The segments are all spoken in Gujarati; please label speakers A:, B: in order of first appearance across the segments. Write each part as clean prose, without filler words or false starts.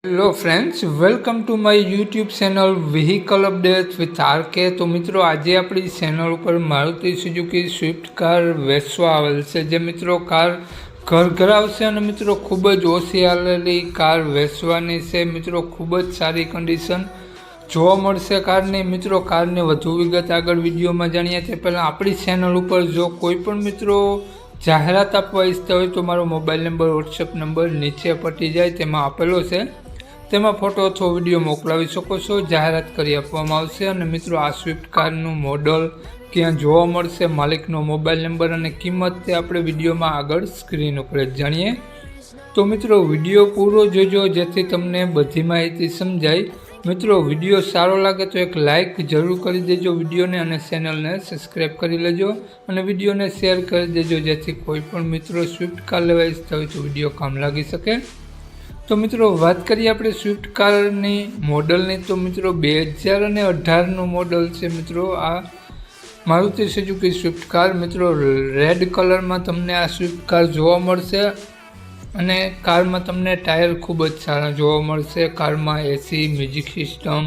A: Hello friends, welcome to my YouTube channel vehicle updates with RK. તો મિત્રો, આજે આપણી ચેનલ ઉપર મારુતિ સુઝુકી સ્વિફ્ટ કાર વેચવા આવેલ છે. જે મિત્રો કાર ઘર આવશે અને મિત્રો ખૂબ જ ઓછી હાલેલી કાર વેચવાની છે. મિત્રો ખૂબ જ સારી કન્ડિશન જોવા મળશે કારની. મિત્રો કારની વધુ વિગત આગળ વિડીયોમાં જાણીએ તે પહેલાં આપણી ચેનલ ઉપર જો કોઈ પણ મિત્રો જાહેરાત આપવા ઈચ્છતા હોય તો મારો મોબાઈલ નંબર, વોટ્સએપ નંબર નીચે પટી જાય તેમાં આપેલો છે. તેમાં ફોટો અથવા વિડીયો મોકલાવી શકો છો. જાહેરાત કરી આપવામાં આવશે. અને મિત્રો, આ સ્વિફ્ટ કારનું મોડલ ક્યાં જોવા મળશે, માલિકનો મોબાઈલ નંબર અને કિંમત તે આપણે વિડીયોમાં આગળ સ્ક્રીન ઉપર જાણીએ. તો મિત્રો, વિડીયો પૂરો જોજો જેથી તમને બધી માહિતી સમજાય. મિત્રો, વિડીયો સારો લાગે તો એક લાઇક જરૂર કરી દેજો વિડીયોને, અને ચેનલને સબસ્ક્રાઈબ કરી લેજો અને વિડીયોને શેર કરી દેજો જેથી કોઈ પણ મિત્રો સ્વિફ્ટ કાર લેવા ઈચ્છતા હોય તો વિડીયો કામ લાગી શકે. તો મિત્રો, વાત કરીએ આપણે સ્વિફ્ટ કારની મોડલની. તો મિત્રો 2018નું મોડલ છે. મિત્રો, આ મારુતિ સુઝુકી સ્વિફ્ટ કાર મિત્રો રેડ કલરમાં તમને આ સ્વિફ્ટ કાર જોવા મળશે. અને કારમાં તમને ટાયર ખૂબ જ સારા જોવા મળશે. કારમાં AC, music system,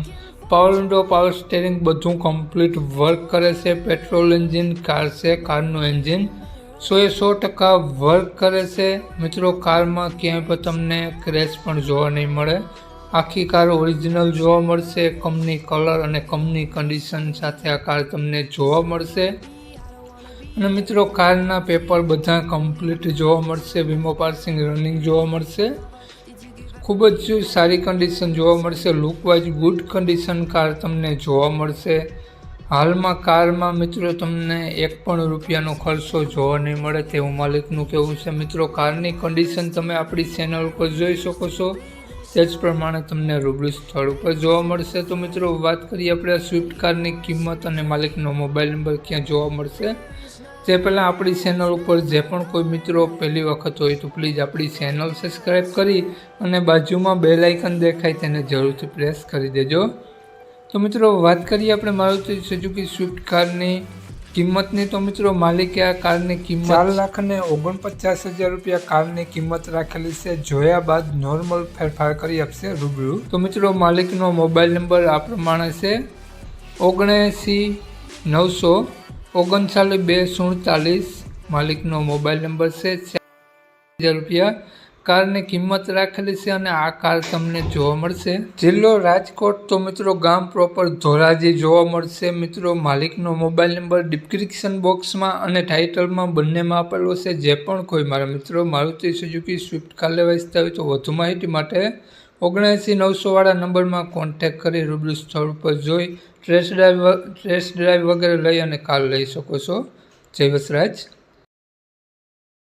A: power window, power steering બધું કમ્પ્લીટ વર્ક કરે છે. પેટ્રોલ એન્જિન કાર છે. કારનું એન્જિન 100% વર્ક કરે છે. મિત્રો, કારમાં ક્યાંય પણ તમને ક્રેશ પણ જોવા નહીં મળે. આખી કાર ઓરિજિનલ જોવા મળશે. કંપની કલર અને કંપની કન્ડિશન સાથે આ કાર તમને જોવા મળશે. અને મિત્રો, કારના પેપર બધા કમ્પ્લીટ જોવા મળશે. વીમો પાર્સિંગ રનિંગ જોવા મળશે. ખૂબ જ સારી કન્ડિશન જોવા મળશે. લુકવાઇઝ ગુડ કન્ડિશન કાર તમને જોવા મળશે. હાલમાં કારમાં મિત્રો તમને એક પણ રૂપિયાનો ખર્ચો જોવા નહીં મળે તેવું માલિકનું કહેવું છે. મિત્રો, કારની કન્ડિશન તમે આપણી ચેનલ ઉપર જોઈ શકો છો. તે જ પ્રમાણે તમને રૂબરૂ સ્થળ ઉપર જોવા મળશે. તો મિત્રો, વાત કરીએ આપણે સ્વિફ્ટ કારની કિંમત અને માલિકનો મોબાઈલ નંબર ક્યાં જોવા મળશે તે પહેલાં આપણી ચેનલ ઉપર જે પણ કોઈ મિત્રો પહેલી વખત હોય તો પ્લીઝ આપણી ચેનલ સબસ્ક્રાઈબ કરી અને બાજુમાં બેલ આઇકન દેખાય તેને જરૂરથી પ્રેસ કરી દેજો. તો મિત્રો, વાત કરીએ આપણે મારુતિ સુઝુકી સ્વિફ્ટ કારની કિંમતની. તો મિત્રો, માલિકે આ કારની કિંમત 4,49,000 રૂપિયા કારની કિંમત રાખેલી છે. જોયા બાદ નોર્મલ ફેરફાર કરી આપશે રૂબરૂ. તો મિત્રો, માલિકનો મોબાઈલ નંબર આ પ્રમાણે છે: 79 900 39 247. માલિકનો મોબાઈલ નંબર છે. 4,000 રૂપિયા કારની કિંમત રાખેલી છે. અને આ કાર તમને જોવા મળશે જિલ્લો રાજકોટ. તો મિત્રો, ગામ પ્રોપર ધોરાજી જોવા મળશે. મિત્રો, માલિકનો મોબાઈલ નંબર ડિસ્ક્રિપ્શન બોક્સમાં અને ટાઇટલમાં બંનેમાં આપેલો છે. જે પણ કોઈ મારા મિત્રો મારુતિ સુઝુકી સ્વિફ્ટ કાર લેવા ઈચ્છતા હોય તો વધુ માહિતી માટે 79 900 વાળા નંબરમાં કોન્ટેક્ટ કરી રૂબરૂ સ્થળ ઉપર જોઈ ટેસ્ટ ડ્રાઈવ વગેરે લઈ અને કાર લઈ શકો છો. જય વસરાજ.